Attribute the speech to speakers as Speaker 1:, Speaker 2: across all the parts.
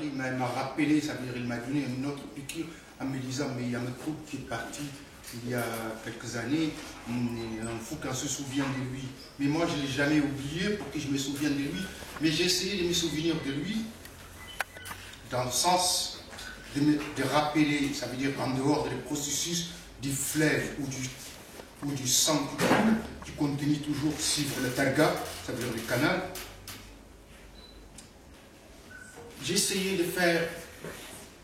Speaker 1: Il m'a rappelé, ça veut dire il m'a donné une autre piqûre en me disant mais il y a un troupe qui est parti il y a quelques années, il faut qu'on se souvienne de lui. Mais moi je ne l'ai jamais oublié pour que je me souvienne de lui, mais j'ai essayé de me souvenir de lui dans le sens de rappeler, ça veut dire en dehors du processus du fleuve ou du sang qui continue toujours suivre le Targa, ça veut dire le canal. J'ai essayé de faire,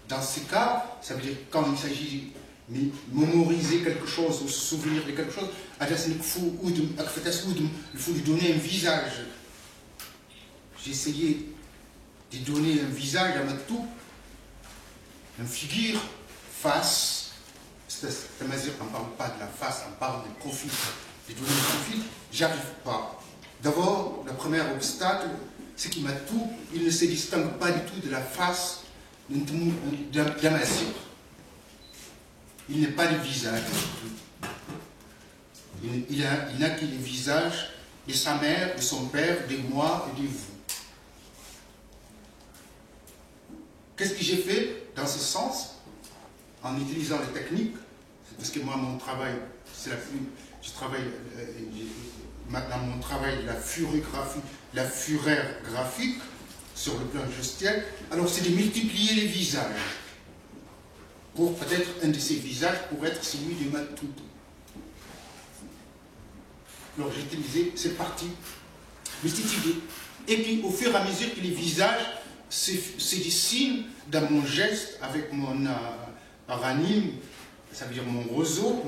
Speaker 1: dans ce cas, ça veut dire quand il s'agit de mémoriser quelque chose ou se souvenir de quelque chose, il faut lui donner un visage. J'ai essayé de donner un visage à tout, une figure, face. C'est-à-dire qu'on ne parle pas de la face, on parle du profil. De donner un profil, j'arrive pas. D'abord, le premier obstacle, c'est qu'il m'a tout, il ne se distingue pas du tout de la face d'un massif. Il n'est pas le visage. Il n'a que le visage de sa mère, de son père, de moi et de vous. Qu'est-ce que j'ai fait dans ce sens? En utilisant les techniques, parce que moi, mon travail, c'est je travaille dans mon travail de la furographie, la fureur graphique sur le plan gestuel, alors c'est de multiplier les visages. Pour peut-être un de ces visages pour être celui de Matou. Alors j'ai utilisé cette partie, multiplier. Et puis au fur et à mesure que les visages se dessinent dans mon geste avec mon ranime, ça veut dire mon roseau,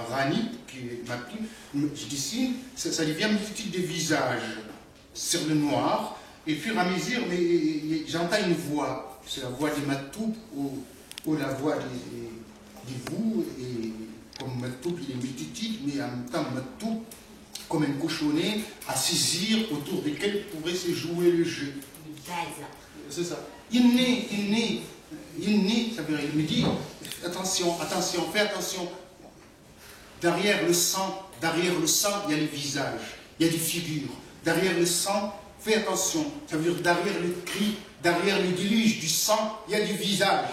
Speaker 1: ranime, qui est ma plume, je dessine, ça devient multitude de visages sur le noir, et au fur et à mesure, j'entends une voix, c'est la voix de Matou ou la voix de vous, et comme Matou, il est multitude, mais en même temps Matou, comme un cochonnet, à saisir autour desquels pourrait se jouer le jeu. C'est ça. Il naît, ça veut dire, il me dit, attention, fais attention. Derrière le sang, il y a les visages, il y a des figures. Derrière le sang, fais attention. Ça veut dire derrière le cri, derrière le déluge du sang, il y a du visage.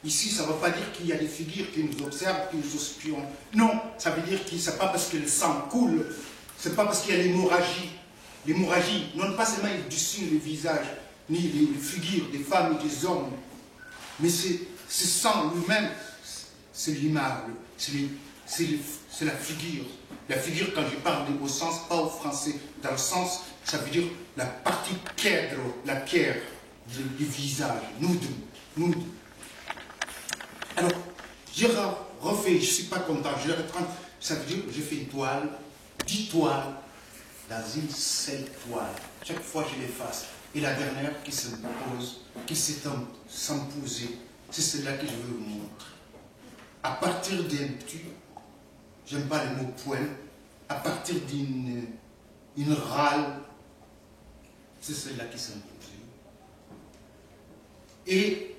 Speaker 1: Ici, ça ne veut pas dire qu'il y a des figures qui nous observent, qui nous espionnent. Non, ça veut dire que ce n'est pas parce que le sang coule, ce n'est pas parce qu'il y a l'hémorragie. L'hémorragie, non pas seulement il dessine le visage, ni les figures des femmes et des hommes, mais ce sang lui-même, c'est l'image, c'est la figure. La figure, quand je parle au sens, pas au français, dans le sens, ça veut dire la partie pierre, la pierre du visage, nous. Alors, je refais, je ne suis pas content, je reprends, ça veut dire que je fais une toile, 10 toiles, dans une seule toile. Chaque fois, je l'efface. Et la dernière qui se pose, qui s'étend sans poser, c'est celle-là que je veux vous montrer. À partir d'un petit, j'aime pas le mot poème, à partir d'une râle, c'est celle-là qui s'impose. Et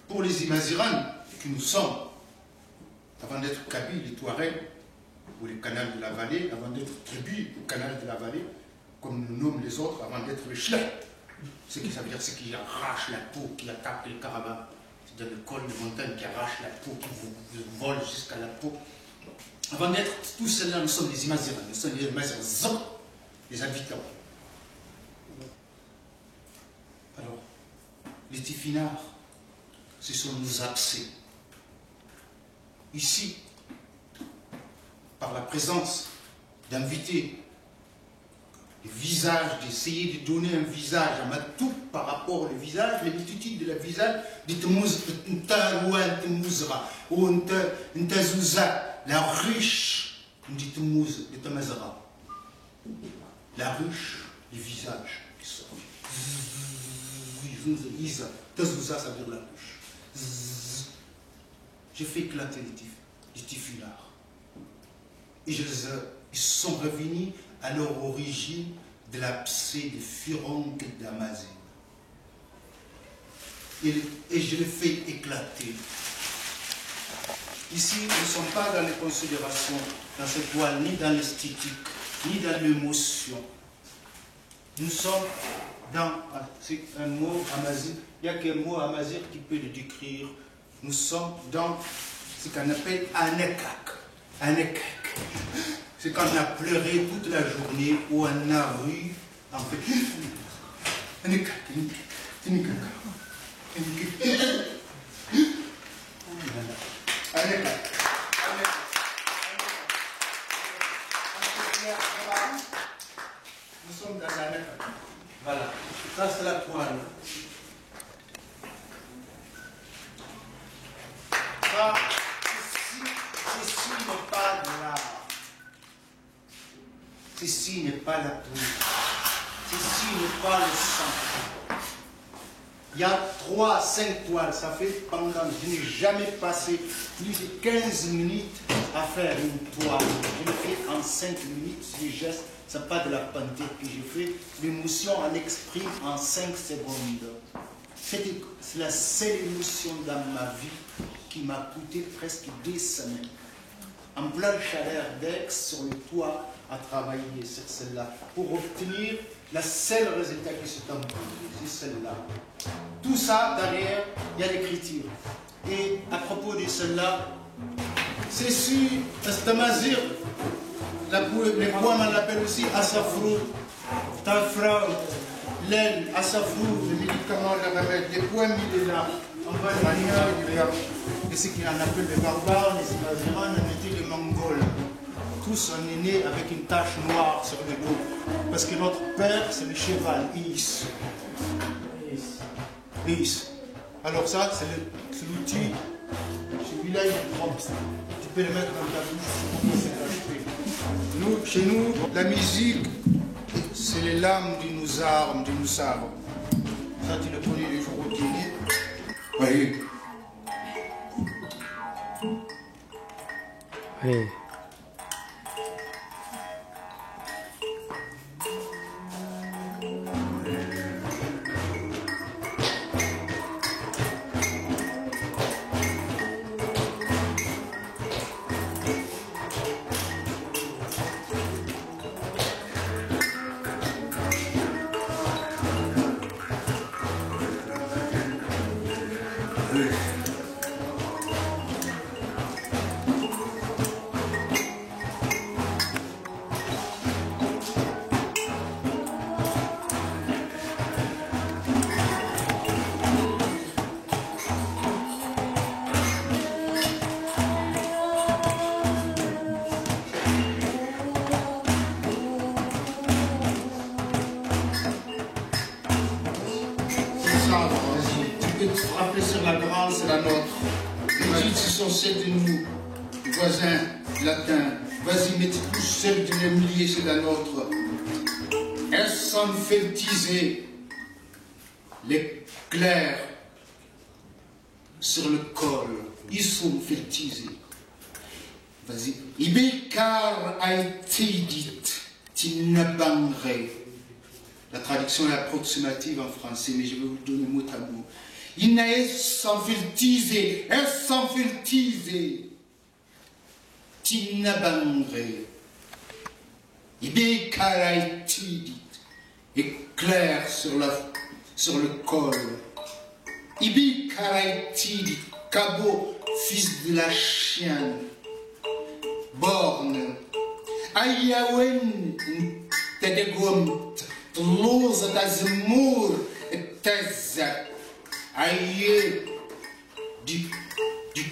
Speaker 1: pour les Imazirans que nous sommes, avant d'être Kabyles, les Touaregs, ou les canals de la vallée, avant d'être tribus au canal de la vallée, comme nous nomment les autres, avant d'être le chien, ce que ça veut dire, c'est qui arrache la peau, qui attaque les caravans. C'est dans le col de montagne qui arrache la peau, qui vous vole jusqu'à la peau. Avant d'être tous ceux-là, nous sommes des Imazirans, nous sommes des Imazirans, les habitants. Alors, les Tifinards, ce sont nos abcès. Ici, par la présence d'invités, le visage, d'essayer de donner un visage à Matou par rapport au visage, les multitudes de la visage, la riche dit Toumouz, de Tamazara. La ruche, le visage qui sort. Isa, Tazouza, ça veut dire la ruche. J'ai fait éclater les tifilars. Et ils sont revenus à leur origine de la psy de Furonk d'Amazine. Et je les fais éclater. Ici, nous ne sommes pas dans les considérations, dans cette toile, ni dans l'esthétique, ni dans l'émotion. Nous sommes dans un mot amazigh. Il n'y a qu'un mot amazigh qui peut le décrire. Nous sommes dans ce qu'on appelle anekak. Anekak. C'est quand on a pleuré toute la journée ou on a ru en fait. Anekak. Anekak. Anekak. Nous sommes dans la lettre. Voilà. Ça, c'est la toile. Ça, ceci n'est pas de l'art. Ceci n'est pas la toile. Ceci n'est pas le sang. Il y a 3 à 5 toiles. Ça fait pendant. Je n'ai jamais passé plus de 15 minutes à faire une toile. Je le fais en 5 minutes. Les gestes. Ce n'est pas de la peinture que j'ai fait. L'émotion, on l'exprime en 5 secondes. C'est la seule émotion dans ma vie qui m'a coûté presque 2 semaines. En pleine chaleur d'Aix, sur le toit, à travailler sur celle-là, pour obtenir la seule résultat qui se tombe, c'est celle-là. Tout ça, derrière, il y a l'écriture. Et à propos de celle-là, c'est sur Astamazir. Les poèmes, on l'appelle aussi Asafrou, Tafra, l'aile, Asafrou, le médicament, le remède. Les poèmes, il est là. On va le manière, il est là. Et ce qu'on appelle les barbares, les Imazirans, on était les Mongols. Tous, on est nés avec une tache noire sur le dos. Parce que notre père, c'est le cheval, Is. Is. Alors ça, c'est l'outil. Celui-là, il est propre. Tu peux le mettre dans ta bouche pour se l'acheter. Nous, chez nous, la musique, c'est les lames de nos armes, de nos sabres. Ça, tu le connais les jours au dîner. Oui.
Speaker 2: Oui.
Speaker 1: C'est la nôtre. Les îles, ce sont celles de nous, voisins latins. Vas-y, mettez tous celles de l'Emilier, c'est la nôtre. Elles sont feltisées, les clairs sur le col. Ils sont feltisés. Vas-y. Ibekar a été dite, Tinabangre. La traduction est approximative en français, mais je vais vous donner mot à mot. Elles sont feltisées, elles sont feltisées. Tinabangre. Ibekar a été dite, éclair sur le col. Ibekar a été dite, Cabot, fils de la chienne. Borne. Ayawen, Tedegont, Toulouse, Tazmour, Tezak. Aïe du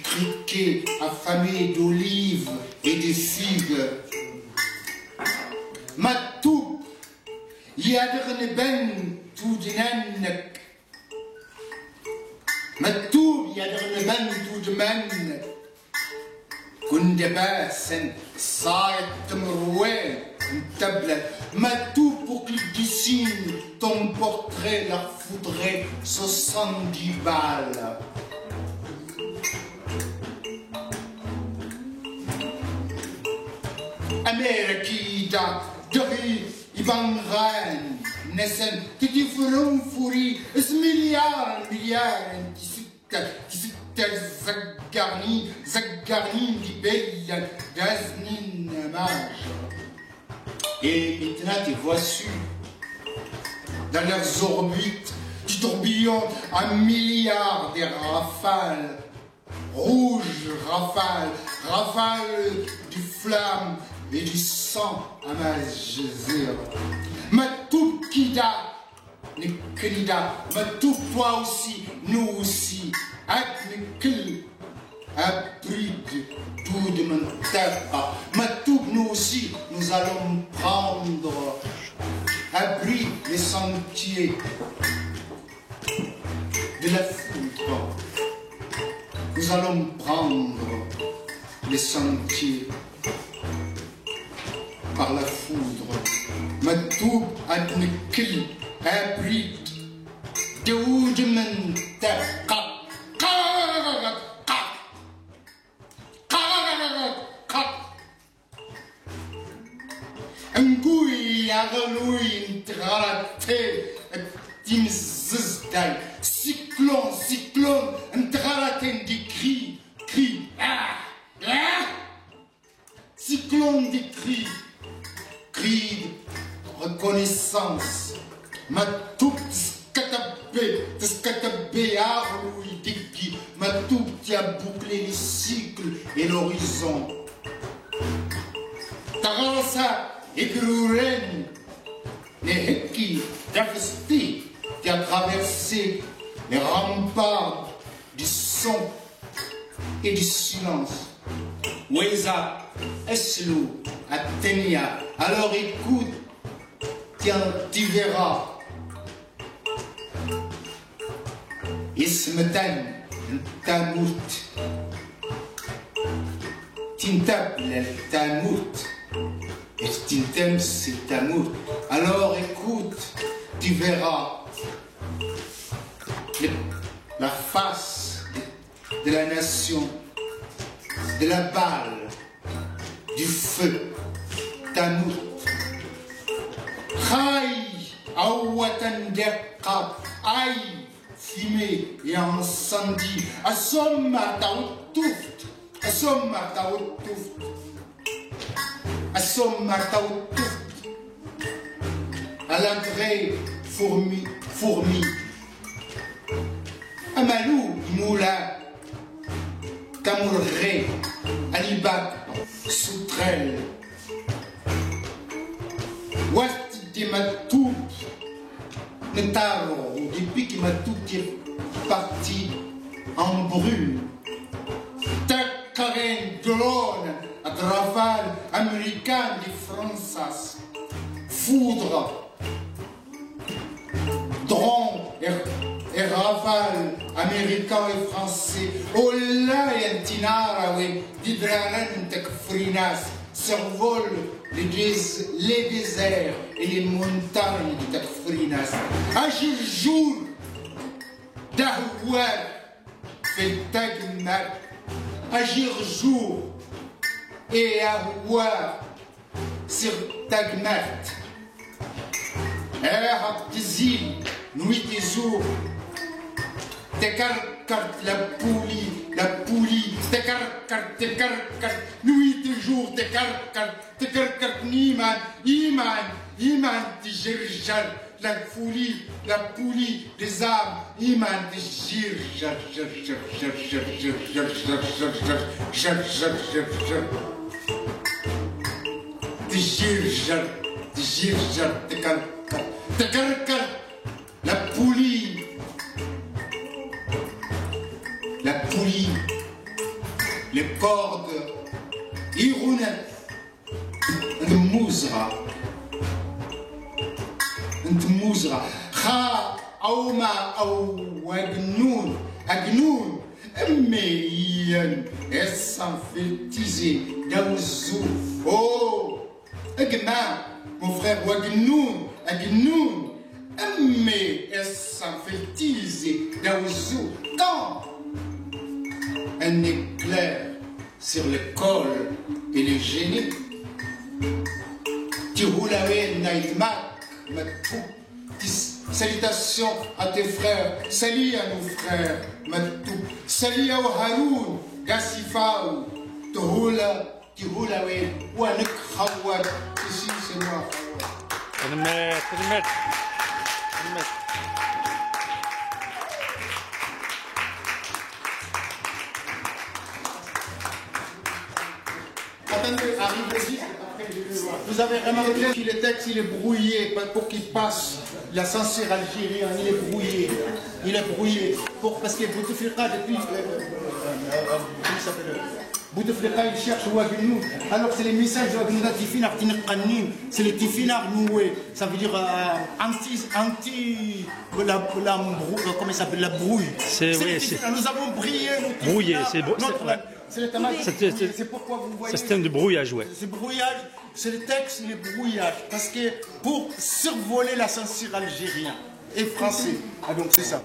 Speaker 1: criquet affamé d'olives et de figues. Matou, yadrne ben tout d'inanek. Matou, yadrne ben tout de men. Kundebasen, صايد تمروان تبلة ما tout pour qu'il dessine ton portrait leur faudrait 70 balles. Amerikida Dori Ivan Ryan Nessen Titi Furum Furi Es milliard Zaggarni Libéa Gaznin Mage. Et maintenant tes voix sûres dans leurs orbites qui tourbillonnent un milliard de rafales rouges, rafales du flamme et du sang à ma gésir. Ma tout kida, ne kenida, ma tout toi aussi, nous aussi, Aknikil, Abrid, tout de mon tapa, ma tout nous aussi, nous allons prendre, abri les sentiers de la foudre. Nous allons prendre les sentiers par la foudre. Matoub adnikil abrid de oudmen taqa. Angui agalui intralate timzzdai. Cyclone, intralaten des cris. Cyclone des cris de reconnaissance. Ma tout scatapé arloui deki, ma tout qui a bouclé les cycles et l'horizon. Tarasa et Gruren, les heki, travestis, qui a traversé les remparts du son et du silence. Weza, Eslou, Athénia, alors écoute, tiens, tu verras. Ismetan, Tamout, Tintab, Tamout, et Tintem, c'est Tamout. Alors écoute, tu verras. La face de la nation, de la balle, du feu, Tamout. Khaï, Awatan Dekab, aïe, fumée et incendie, Assomma Taoutouf, Assomma Taoutouf, Assomma Taoutouf, à l'entrée, fourmi. Amalou, Moula, Tamourré, Alibak, Soutrel, Ouest de Matou, Netaro, depuis que Matou est parti en brûle, Takaren, drone, à rafale américain de Franças, foudre, drone et rafale américain et français. Oh là, Yantinara, oui, d'Idraran Takfrinas, survolent les déserts et les montagnes de Takfrinas. Agir jour, d'Ahouar, fait Tagmat. Agir jour et Ahouar sur Tagmat. Habtizil, nuit et jour. Tekarkart, la poulie, tekarkart, nuit et jour, tekarkart, Iman, Tijerjar, la poulie, des âmes, Iman, Tijerjar, tekarkart, la poulie, les cordes, Irounet, le Mouzra, Kha, Aouma, Agnoun, Meyan, essa fétisé, Daouzou, oh, Agna, mon frère Wagnoun, Agnoun, mais essa fétisé, Daouzou, quand un éclair sur le col et le génie, tu roules avec Naïma, ma troupe. Salutations à tes frères, salut à nos frères, Matou, salut à Haroun, Gassifaou, Tohula, Tihulawe, Wanek Hawad, ici c'est moi. Attendez, arrivez-y. Vous avez remarqué que le texte il est brouillé pour qu'il passe. La censure algérienne, il est brouillé. Il est brouillé. Parce que Bouteflika, depuis. Comment ça s'appelle Bouteflika, il cherche Ouagnou. Alors c'est les messages de Ouagnou, c'est les Tifinars noués. Ça veut dire anti. Comment ça s'appelle? La brouille. Nous avons brillé.
Speaker 2: Brouillé,
Speaker 1: c'est pourquoi vous voyez.
Speaker 2: C'est un système de brouillage, ouais.
Speaker 1: Ce brouillage, c'est le texte, le brouillage. Parce que pour survoler la censure algérienne et français. Ah donc c'est ça.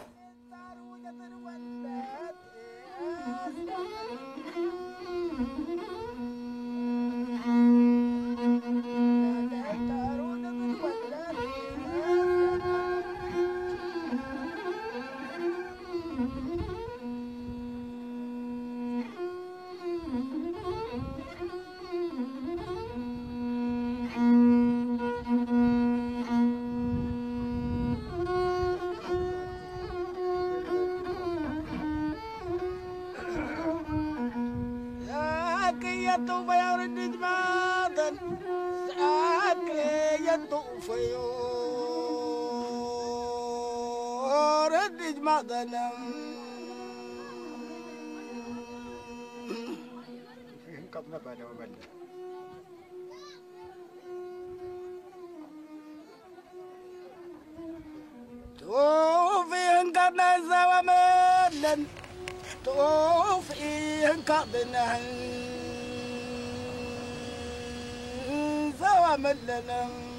Speaker 3: لنا